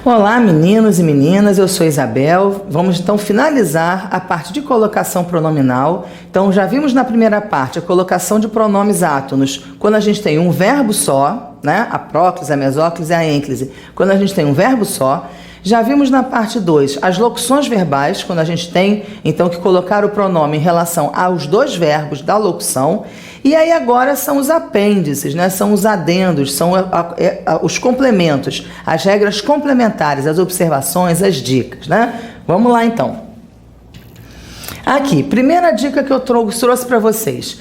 Olá, meninos e meninas, eu sou Isabel. Vamos então finalizar a parte de colocação pronominal. Então já vimos na primeira parte a colocação de pronomes átonos, quando a gente tem um verbo só, né? A próclise, a mesóclise e a ênclise, quando a gente tem um verbo só. Já vimos na parte 2 as locuções verbais, quando a gente tem então que colocar o pronome em relação aos dois verbos da locução. E aí agora são os apêndices, né? São os adendos, são os complementos, as regras complementares, as observações, as dicas, né? Vamos lá então. Aqui, primeira dica que eu trouxe para vocês.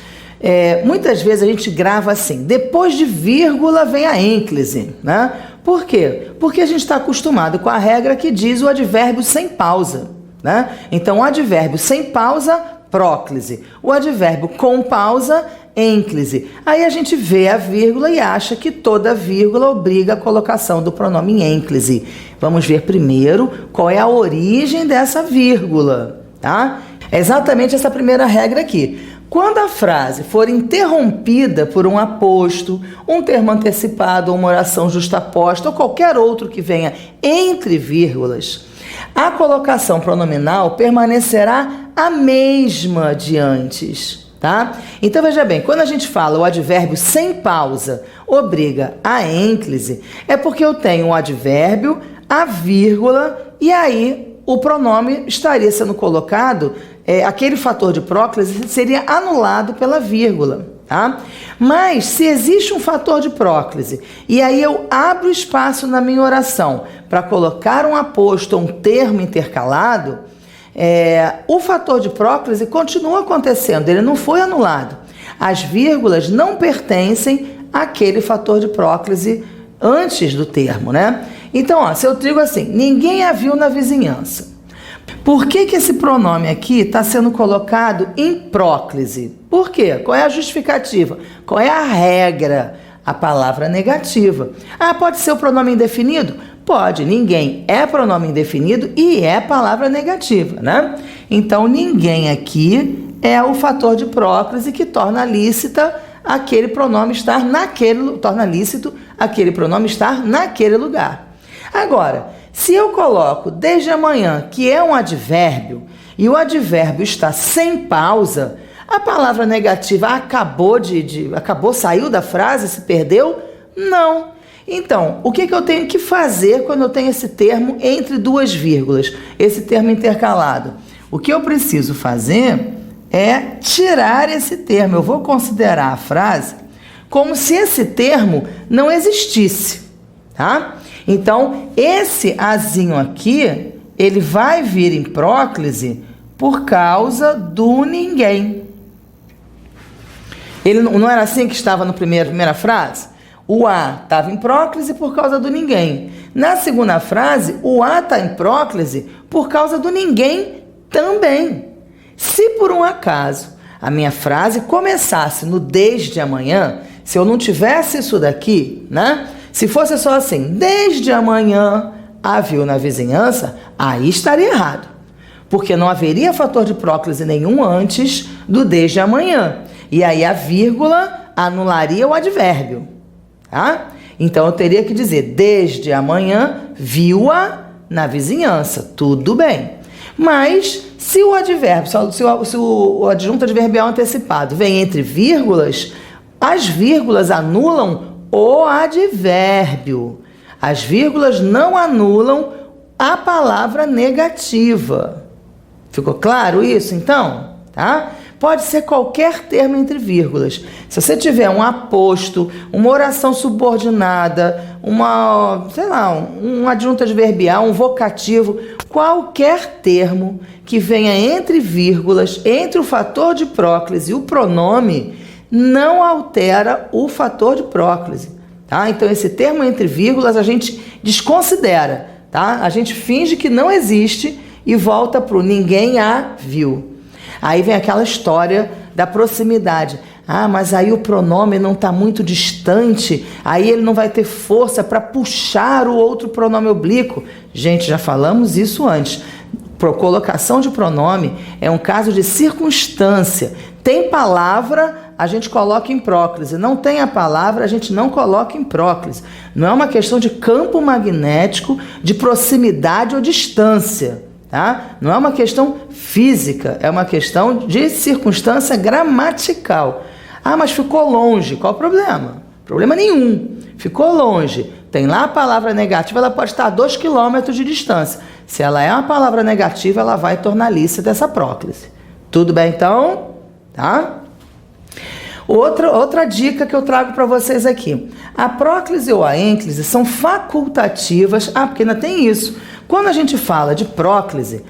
Muitas vezes a gente grava assim, depois de vírgula vem a ênclise, né? Por quê? Porque a gente está acostumado com a regra que diz o advérbio sem pausa, né? Então, o advérbio sem pausa, próclise. O advérbio com pausa, ênclise. Aí a gente vê a vírgula e acha que toda vírgula obriga a colocação do pronome em ênclise. Vamos ver primeiro qual é a origem dessa vírgula, tá? É exatamente essa primeira regra aqui. Quando a frase for interrompida por um aposto, um termo antecipado, uma oração justaposta ou qualquer outro que venha entre vírgulas, a colocação pronominal permanecerá a mesma de antes, tá? Então veja bem, quando a gente fala o advérbio sem pausa obriga a ênclise, é porque eu tenho o advérbio, a vírgula e aí o pronome estaria sendo colocado, aquele fator de próclise seria anulado pela vírgula, tá? Mas se existe um fator de próclise e aí eu abro espaço na minha oração para colocar um aposto ou um termo intercalado, o fator de próclise continua acontecendo, ele não foi anulado. As vírgulas não pertencem àquele fator de próclise antes do termo, né? Então, ó, se eu digo assim, ninguém a viu na vizinhança. Por que esse pronome aqui está sendo colocado em próclise? Por quê? Qual é a justificativa? Qual é a regra? A palavra negativa. Ah, pode ser o pronome indefinido? Pode, ninguém é pronome indefinido e é palavra negativa, né? Então, ninguém aqui é o fator de próclise que torna lícita aquele pronome estar torna lícito aquele pronome estar naquele lugar. Agora, se eu coloco desde amanhã, que é um advérbio, e o advérbio está sem pausa, a palavra negativa saiu da frase, se perdeu? Não. Então, o que eu tenho que fazer quando eu tenho esse termo entre duas vírgulas, esse termo intercalado? O que eu preciso fazer é tirar esse termo. Eu vou considerar a frase como se esse termo não existisse, tá? Então, esse azinho aqui, ele vai vir em próclise por causa do ninguém. Ele não era assim que estava na primeira frase? O A estava em próclise por causa do ninguém. Na segunda frase, o A está em próclise por causa do ninguém também. Se por um acaso a minha frase começasse no desde amanhã, se eu não tivesse isso daqui, né? Se fosse só assim, desde amanhã a viu na vizinhança, aí estaria errado. Porque não haveria fator de próclise nenhum antes do desde amanhã. E aí a vírgula anularia o advérbio, tá? Então eu teria que dizer, desde amanhã viu-a na vizinhança. Tudo bem. Mas se o advérbio, se o adjunto adverbial antecipado vem entre vírgulas, as vírgulas anulam o advérbio. As vírgulas não anulam a palavra negativa. Ficou claro isso, então? Tá? Pode ser qualquer termo entre vírgulas. Se você tiver um aposto, uma oração subordinada, um adjunto adverbial, um vocativo, qualquer termo que venha entre vírgulas, entre o fator de próclise e o pronome, não altera o fator de próclise, tá? Então, esse termo entre vírgulas a gente desconsidera, tá? A gente finge que não existe e volta para o ninguém a viu. Aí vem aquela história da proximidade. Ah, mas aí o pronome não está muito distante, aí ele não vai ter força para puxar o outro pronome oblíquo. Gente, já falamos isso antes. Colocação de pronome é um caso de circunstância. Tem palavra a gente coloca em próclise. Não tem a palavra, a gente não coloca em próclise. Não é uma questão de campo magnético, de proximidade ou distância, tá? Não é uma questão física, é uma questão de circunstância gramatical. Ah, mas ficou longe. Qual o problema? Problema nenhum. Ficou longe. Tem lá a palavra negativa, ela pode estar a 2 quilômetros de distância. Se ela é uma palavra negativa, ela vai tornar lícita essa próclise. Tudo bem, então? Tá? Outra dica que eu trago para vocês aqui. A próclise ou a ênclise são facultativas. Ah, porque ainda tem isso. Quando a gente fala de próclise,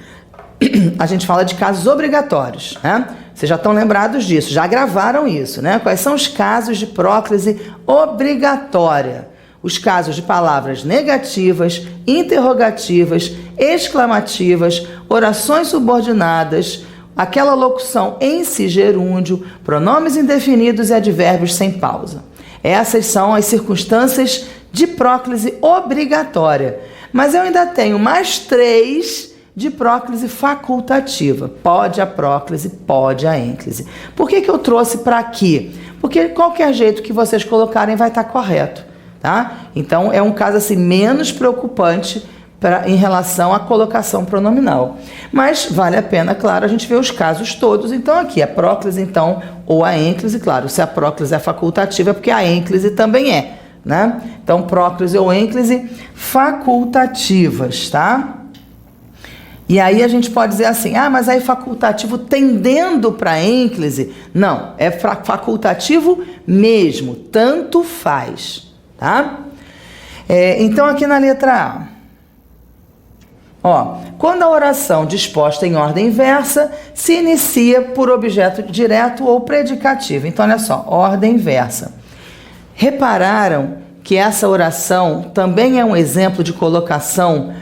a gente fala de casos obrigatórios, né? Vocês já estão lembrados disso, já gravaram isso, né? Quais são os casos de próclise obrigatória? Os casos de palavras negativas, interrogativas, exclamativas, orações subordinadas, aquela locução em si gerúndio, pronomes indefinidos e advérbios sem pausa. Essas são as circunstâncias de próclise obrigatória. Mas eu ainda tenho mais 3 de próclise facultativa. Pode a próclise, pode a ênclise. Por que eu trouxe para aqui? Porque qualquer jeito que vocês colocarem vai estar correto, tá? Então é um caso assim menos preocupante em relação à colocação pronominal. Mas vale a pena, claro, a gente ver os casos todos. Então aqui a próclise, então, ou a ênclise, claro, se a próclise é facultativa é porque a ênclise também é, né? Então próclise ou ênclise facultativas, tá? E aí a gente pode dizer assim, ah, mas aí facultativo tendendo para ênclise? Não, é facultativo mesmo, tanto faz, tá? Então aqui na letra A, ó, quando a oração disposta em ordem inversa se inicia por objeto direto ou predicativo. Então olha só, ordem inversa. Repararam que essa oração também é um exemplo de colocação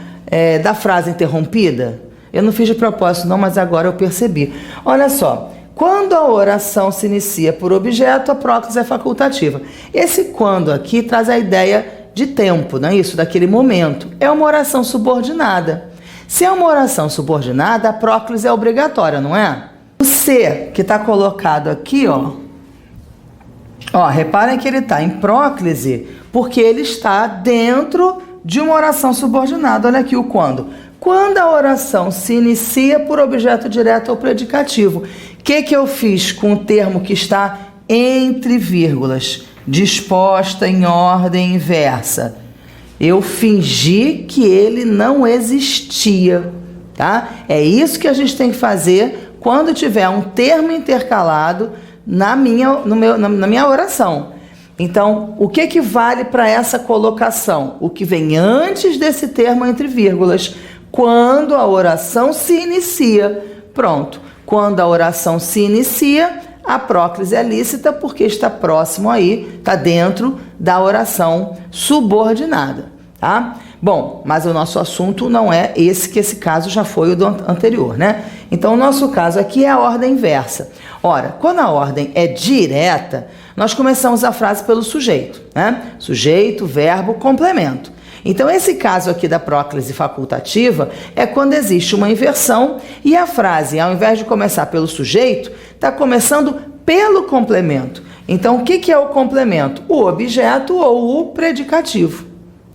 da frase interrompida? Eu não fiz de propósito não, mas agora eu percebi. Olha só, quando a oração se inicia por objeto, a próclise é facultativa. Esse quando aqui traz a ideia de tempo, não é isso? Daquele momento. É uma oração subordinada. Se é uma oração subordinada, a próclise é obrigatória, não é? O se, que está colocado aqui, ó, reparem que ele está em próclise porque ele está dentro de uma oração subordinada. Olha aqui o quando. Quando a oração se inicia por objeto direto ou predicativo, o que eu fiz com o termo que está entre vírgulas? Disposta em ordem inversa. Eu fingi que ele não existia, tá? É isso que a gente tem que fazer quando tiver um termo intercalado na minha oração. Então, o que vale para essa colocação? O que vem antes desse termo entre vírgulas, quando a oração se inicia. Pronto. Quando a oração se inicia, a próclise é lícita porque está próximo aí, está dentro da oração subordinada, tá? Bom, mas o nosso assunto não é esse, que esse caso já foi o do anterior, né? Então, o nosso caso aqui é a ordem inversa. Ora, quando a ordem é direta, nós começamos a frase pelo sujeito, né? Sujeito, verbo, complemento. Então, esse caso aqui da próclise facultativa é quando existe uma inversão e a frase, ao invés de começar pelo sujeito, está começando pelo complemento. Então, o que é o complemento? O objeto ou o predicativo,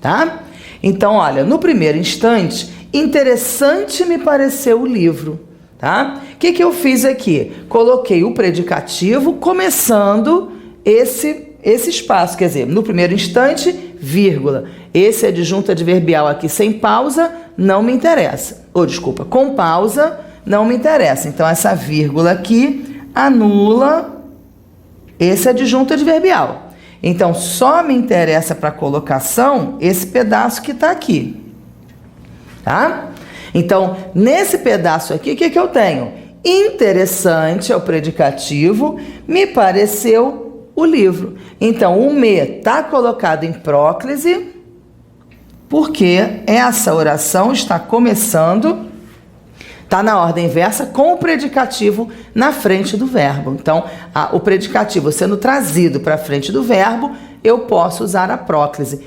tá? Então, olha, no primeiro instante, interessante me pareceu o livro, tá? O que eu fiz aqui? Coloquei o predicativo começando esse espaço, quer dizer, no primeiro instante, vírgula. Esse adjunto adverbial aqui sem pausa não me interessa. Ou, desculpa, com pausa não me interessa. Então, essa vírgula aqui anula esse adjunto adverbial. Então, só me interessa para a colocação esse pedaço que está aqui, tá? Então, nesse pedaço aqui, o que eu tenho? Interessante é o predicativo, me pareceu o livro. Então, o me está colocado em próclise, porque essa oração está começando, está na ordem inversa, com o predicativo na frente do verbo. Então, o predicativo sendo trazido para frente do verbo, eu posso usar a próclise.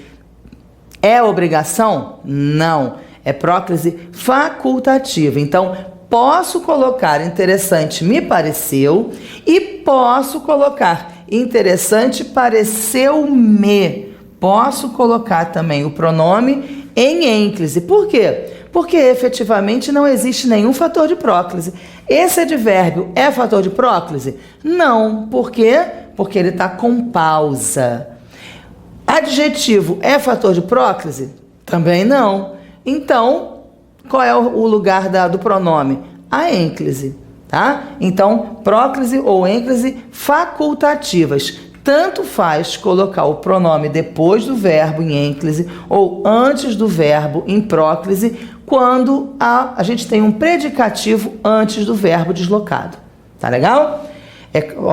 É obrigação? Não. É próclise facultativa. Então, posso colocar interessante me pareceu e posso colocar interessante pareceu-me. Posso colocar também o pronome em ênclise. Por quê? Porque efetivamente não existe nenhum fator de próclise. Esse advérbio é fator de próclise? Não. Por quê? Porque ele está com pausa. Adjetivo é fator de próclise? Também não. Então, qual é o lugar do pronome? A ênclise, tá? Então, próclise ou ênclise facultativas. Tanto faz colocar o pronome depois do verbo em ênclise ou antes do verbo em próclise, quando a gente tem um predicativo antes do verbo deslocado. Tá legal?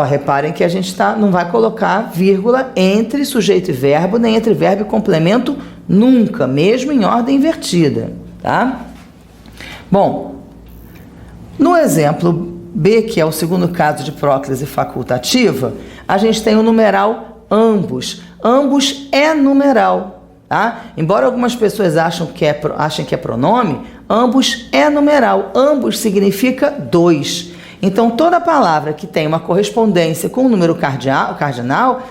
Reparem que a gente não vai colocar vírgula entre sujeito e verbo, nem entre verbo e complemento nunca, mesmo em ordem invertida, tá? Bom, no exemplo B, que é o segundo caso de próclise facultativa, a gente tem o numeral ambos. Ambos é numeral, tá? Embora algumas pessoas achem que é pronome, ambos é numeral. Ambos significa dois. Então, toda palavra que tem uma correspondência com o número cardinal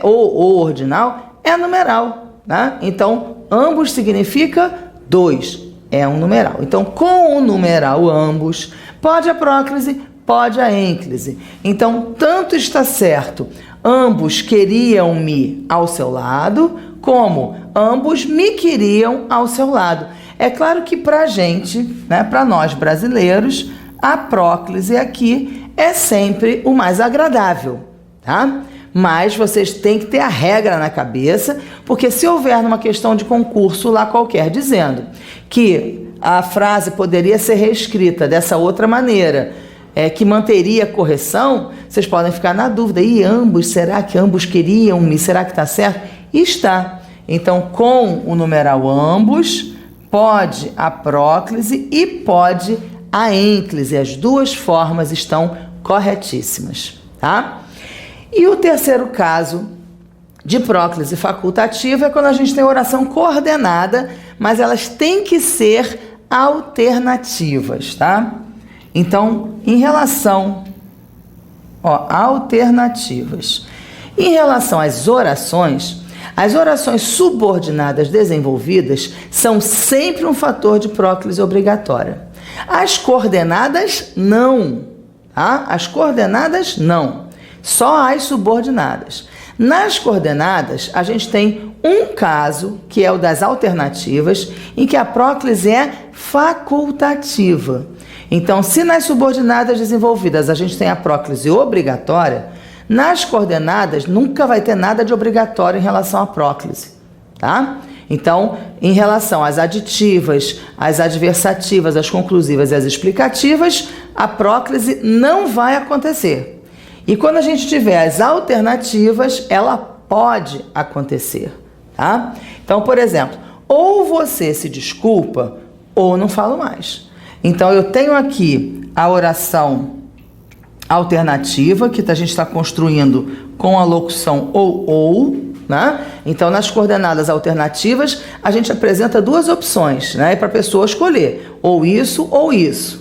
ou ordinal é numeral, tá? Então, ambos significa dois, é um numeral. Então, com o numeral ambos, pode a próclise, pode a ênclise. Então, tanto está certo, ambos queriam-me ao seu lado, como ambos me queriam ao seu lado. É claro que para a gente, né, para nós brasileiros, a próclise aqui é sempre o mais agradável, tá? Mas vocês têm que ter a regra na cabeça, porque se houver numa questão de concurso lá qualquer dizendo que a frase poderia ser reescrita dessa outra maneira, que manteria a correção, vocês podem ficar na dúvida. E ambos, será que ambos queriam-me? Será que está certo? Está. Então, com o numeral ambos, pode a próclise e pode a ênclise. As duas formas estão corretíssimas, tá? E o terceiro caso de próclise facultativa é quando a gente tem oração coordenada, mas elas têm que ser alternativas, tá? Então, em relação, alternativas. Em relação às orações subordinadas desenvolvidas são sempre um fator de próclise obrigatória. As coordenadas, não, tá? As coordenadas, não. Só as subordinadas. Nas coordenadas, a gente tem um caso, que é o das alternativas, em que a próclise é facultativa. Então, se nas subordinadas desenvolvidas a gente tem a próclise obrigatória, nas coordenadas nunca vai ter nada de obrigatório em relação à próclise, tá? Então, em relação às aditivas, às adversativas, às conclusivas e às explicativas, a próclise não vai acontecer. E quando a gente tiver as alternativas, ela pode acontecer, tá? Então, por exemplo, ou você se desculpa ou não falo mais. Então, eu tenho aqui a oração alternativa, que a gente está construindo com a locução ou, né? Então, nas coordenadas alternativas, a gente apresenta duas opções, né? Para a pessoa escolher, ou isso ou isso.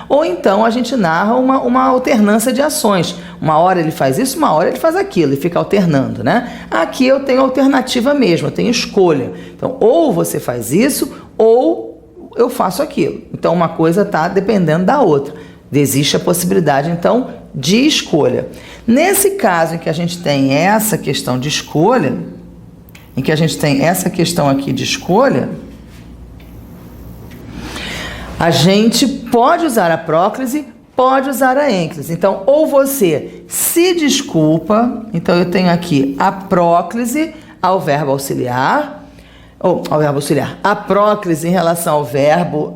Ou então a gente narra uma alternância de ações. Uma hora ele faz isso, uma hora ele faz aquilo, e fica alternando, né? Aqui eu tenho alternativa mesmo, eu tenho escolha. Então, ou você faz isso, ou eu faço aquilo. Então, uma coisa está dependendo da outra. Existe a possibilidade, então, de escolha. Nesse caso em que a gente tem essa questão de escolha, a gente pode usar a próclise, pode usar a ênclise. Então, ou você se desculpa, então eu tenho aqui a próclise ao verbo auxiliar, a próclise em relação ao verbo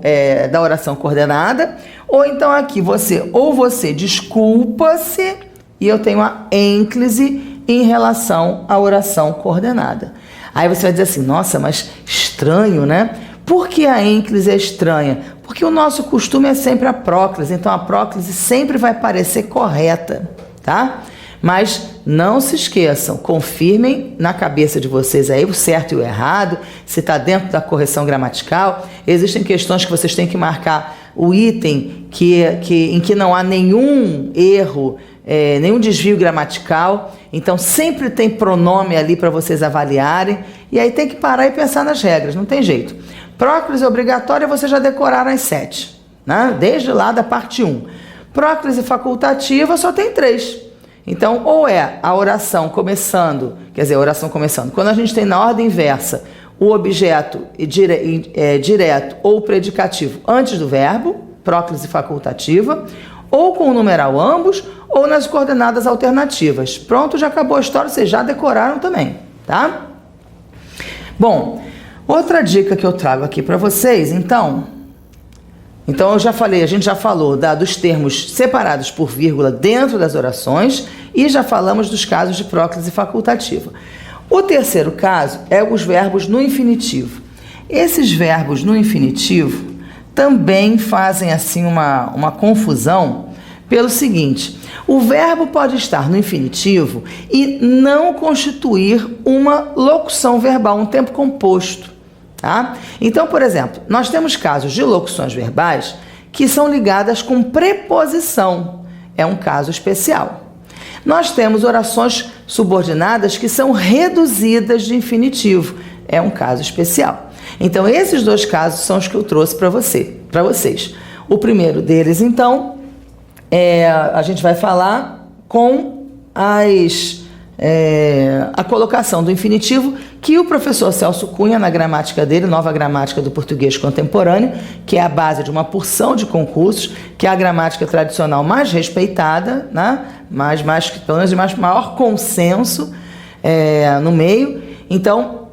da oração coordenada, ou então aqui você desculpa-se, e eu tenho a ênclise em relação à oração coordenada. Aí você vai dizer assim, nossa, mas estranho, né? Por que a ênclise é estranha? Porque o nosso costume é sempre a próclise, então a próclise sempre vai parecer correta, tá? Mas não se esqueçam, confirmem na cabeça de vocês aí o certo e o errado, se está dentro da correção gramatical. Existem questões que vocês têm que marcar o item em que não há nenhum erro, nenhum desvio gramatical. Então sempre tem pronome ali para vocês avaliarem, e aí tem que parar e pensar nas regras, não tem jeito. Próclise obrigatória vocês já decoraram as 7, né? Desde lá da parte 1. Próclise facultativa só tem 3. Então, ou é a oração começando, quando a gente tem na ordem inversa o objeto direto ou predicativo antes do verbo, próclise facultativa, ou com o numeral ambos, ou nas coordenadas alternativas. Pronto, já acabou a história, vocês já decoraram também, tá? Bom, outra dica que eu trago aqui para vocês, então eu já falei, a gente já falou dos termos separados por vírgula dentro das orações e já falamos dos casos de próclise facultativa. O terceiro caso é os verbos no infinitivo. Esses verbos no infinitivo também fazem assim uma confusão pelo seguinte: o verbo pode estar no infinitivo e não constituir uma locução verbal, um tempo composto, tá? Então, por exemplo, nós temos casos de locuções verbais que são ligadas com preposição, é um caso especial. Nós temos orações subordinadas que são reduzidas de infinitivo, é um caso especial. Então, esses dois casos são os que eu trouxe para vocês. O primeiro deles, então, a gente vai falar com a colocação do infinitivo que o professor Celso Cunha, na gramática dele, Nova Gramática do Português Contemporâneo, que é a base de uma porção de concursos, que é a gramática tradicional mais respeitada, né? Pelo menos de maior consenso no meio. Então,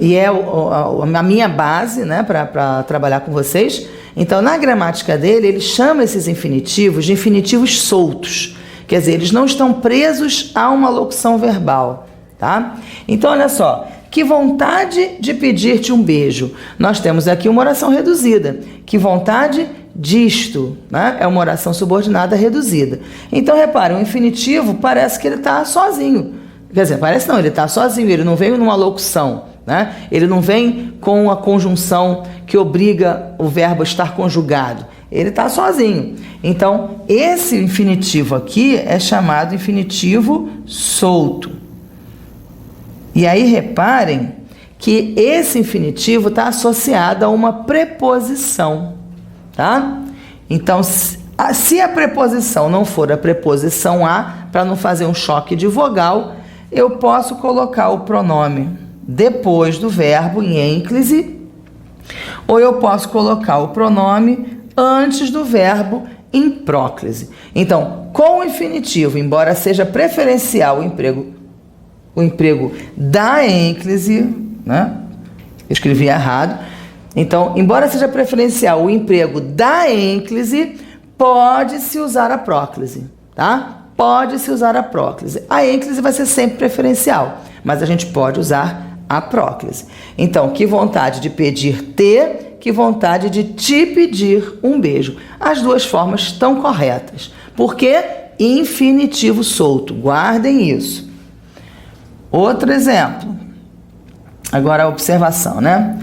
e é a minha base, né, para trabalhar com vocês. Então, na gramática dele, ele chama esses infinitivos de infinitivos soltos. Quer dizer, eles não estão presos a uma locução verbal, tá? Então, olha só, que vontade de pedir-te um beijo. Nós temos aqui uma oração reduzida. Que vontade disto, né? É uma oração subordinada reduzida. Então, reparem, o infinitivo parece que ele está sozinho. Quer dizer, parece não, ele está sozinho, ele não veio numa locução, né? Ele não vem com a conjunção que obriga o verbo a estar conjugado. Ele está sozinho. Então, esse infinitivo aqui é chamado infinitivo solto. E aí, reparem que esse infinitivo está associado a uma preposição, tá? Então, se a preposição não for a preposição a, para não fazer um choque de vogal, eu posso colocar o pronome depois do verbo em ênclise, ou eu posso colocar o pronome antes do verbo em próclise. Então, com o infinitivo, embora seja preferencial o emprego da ênclise, né? Eu escrevi errado. Então, embora seja preferencial o emprego da ênclise, pode-se usar a próclise, tá? Pode-se usar a próclise. A ênclise vai ser sempre preferencial, mas a gente pode usar a próclise. Então, que vontade de pedir-te, que vontade de te pedir um beijo. As duas formas estão corretas. Por quê? Infinitivo solto. Guardem isso. Outro exemplo. Agora a observação, né?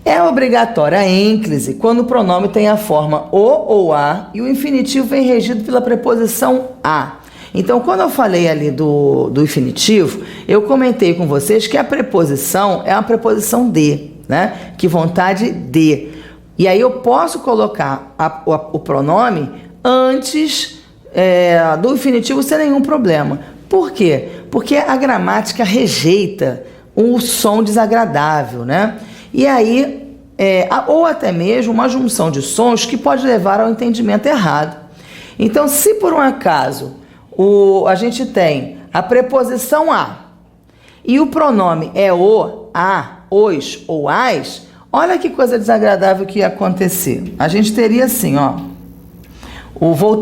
É obrigatória a ênclise quando o pronome tem a forma o ou a e o infinitivo vem regido pela preposição a. Então, quando eu falei ali do infinitivo, eu comentei com vocês que a preposição é uma preposição de, né? Que vontade de. E aí eu posso colocar o pronome antes do infinitivo sem nenhum problema. Por quê? Porque a gramática rejeita um som desagradável, né? E aí, ou até mesmo uma junção de sons que pode levar ao entendimento errado. Então, se por um acaso a gente tem a preposição a e o pronome é o, a, os ou as, olha que coisa desagradável que ia acontecer. A gente teria assim, ó,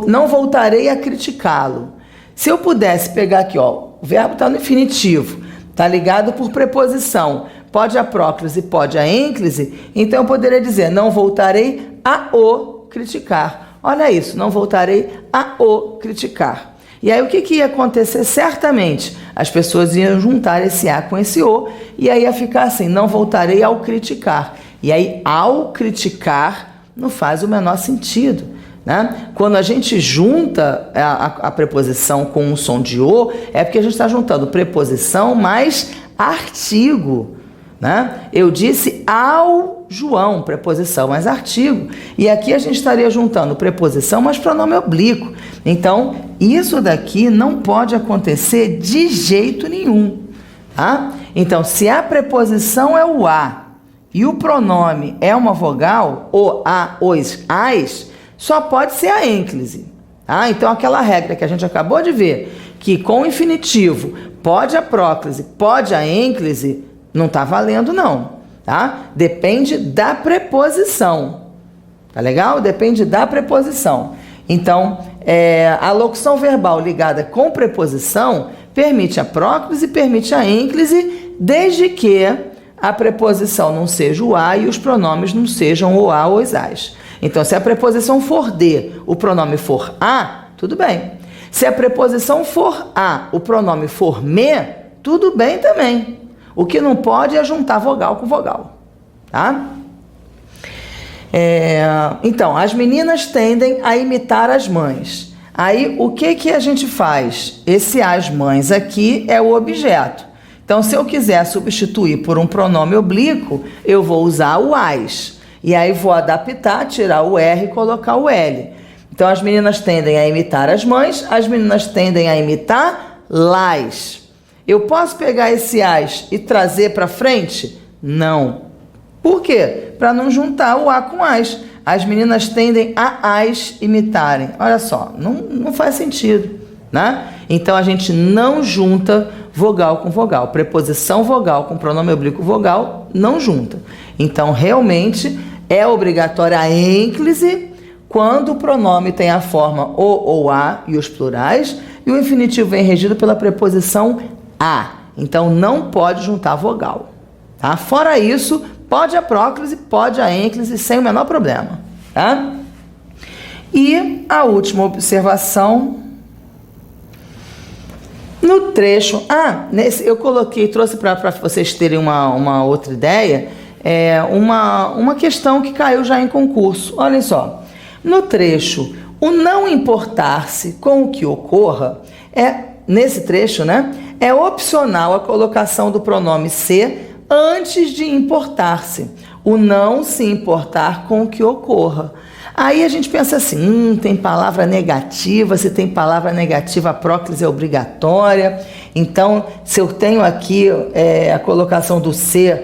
não voltarei a criticá-lo. Se eu pudesse pegar aqui, ó, o verbo está no infinitivo, está ligado por preposição, pode a próclise, pode a ênclise, então eu poderia dizer, não voltarei a o criticar. Olha isso, não voltarei a o criticar. E aí o que ia acontecer? Certamente as pessoas iam juntar esse a com esse o, e aí ia ficar assim, não voltarei ao criticar. E aí ao criticar Não faz o menor sentido, né? Quando a gente junta a preposição com um som de O, é porque a gente está juntando preposição mais artigo, né? Eu disse ao João, preposição mais artigo, e aqui a gente estaria juntando preposição mais pronome oblíquo. Então, isso daqui não pode acontecer de jeito nenhum, tá? Então, se a preposição é o a e o pronome é uma vogal, o, a, os, as, só pode ser a ênclise, tá? Então, aquela regra que a gente acabou de ver, que com o infinitivo pode a próclise, pode a ênclise, não está valendo não, tá? Depende da preposição, tá legal? Depende da preposição. Então, a locução verbal ligada com preposição permite a próclise e permite a ênclise, desde que a preposição não seja o a e os pronomes não sejam o a ou os as. Então, se a preposição for de, o pronome for a, tudo bem. Se a preposição for a, o pronome for me, tudo bem também. O que não pode é juntar vogal com vogal, tá? Então, as meninas tendem a imitar as mães. Aí, o que a gente faz? Esse as mães aqui é o objeto. Então, se eu quiser substituir por um pronome oblíquo, eu vou usar o as. E aí, vou adaptar, tirar o R e colocar o L. Então, as meninas tendem a imitar as mães, as meninas tendem a imitar las. Eu posso pegar esse as e trazer para frente? Não. Por quê? Para não juntar o a com as. As meninas tendem a as imitarem. Olha só, não faz sentido, né? Então, a gente não junta vogal com vogal. Preposição vogal com pronome oblíquo vogal, não junta. Então, realmente, é obrigatória a ênclise quando o pronome tem a forma o ou a e os plurais, e o infinitivo vem regido pela preposição a. Então, não pode juntar vogal, tá? Fora isso, pode a próclise, pode a ênclise, sem o menor problema, tá? E a última observação, no trecho... eu trouxe para vocês terem uma outra ideia, uma questão que caiu já em concurso. Olhem só, no trecho, o não importar-se com o que ocorra, nesse trecho, né? É opcional a colocação do pronome se antes de importar-se. O não se importar com o que ocorra. Aí a gente pensa assim, tem palavra negativa, se tem palavra negativa, a próclise é obrigatória. Então, se eu tenho aqui a colocação do se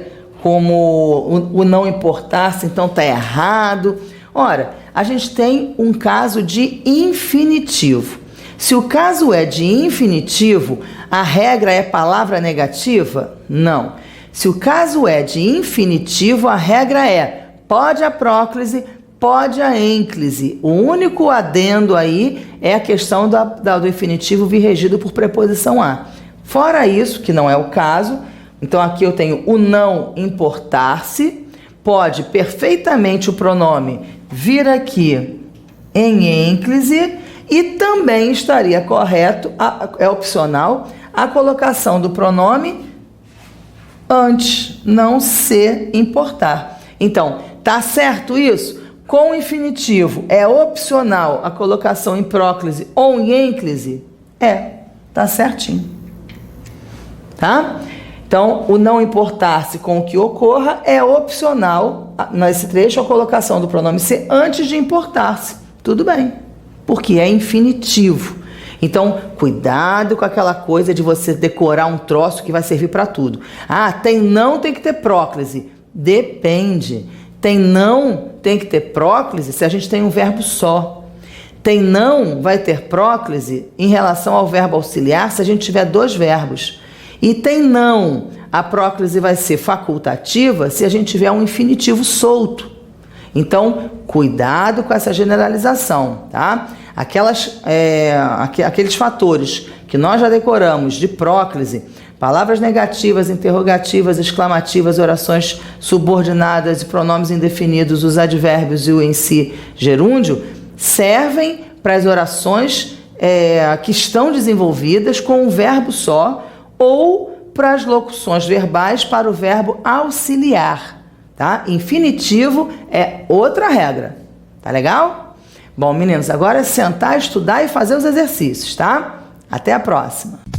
como o não importar-se, então está errado. Ora, a gente tem um caso de infinitivo. Se o caso é de infinitivo, a regra é palavra negativa? Não. Se o caso é de infinitivo, a regra é pode a próclise, pode a ênclise. O único adendo aí é a questão do infinitivo vir regido por preposição a. Fora isso, que não é o caso, então aqui eu tenho o não importar-se, pode perfeitamente o pronome vir aqui em ênclise, e também estaria correto, é opcional, a colocação do pronome antes, não se importar. Então, tá certo isso? Com o infinitivo, é opcional a colocação em próclise ou em ênclise? Tá certinho. Tá? Então, o não importar-se com o que ocorra é opcional, nesse trecho, a colocação do pronome se antes de importar-se. Tudo bem. Porque é infinitivo. Então, cuidado com aquela coisa de você decorar um troço que vai servir para tudo. Tem que ter próclise. Depende. Tem que ter próclise se a gente tem um verbo só. Vai ter próclise em relação ao verbo auxiliar se a gente tiver dois verbos. E a próclise vai ser facultativa se a gente tiver um infinitivo solto. Então, cuidado com essa generalização, tá? Aqueles fatores que nós já decoramos de próclise, palavras negativas, interrogativas, exclamativas, orações subordinadas e pronomes indefinidos, os advérbios e o em si gerúndio, servem para as orações que estão desenvolvidas com um verbo só ou para as locuções verbais para o verbo auxiliar. tá? Infinitivo é outra regra, tá legal? Bom, meninos, agora é sentar, estudar e fazer os exercícios, tá? Até a próxima!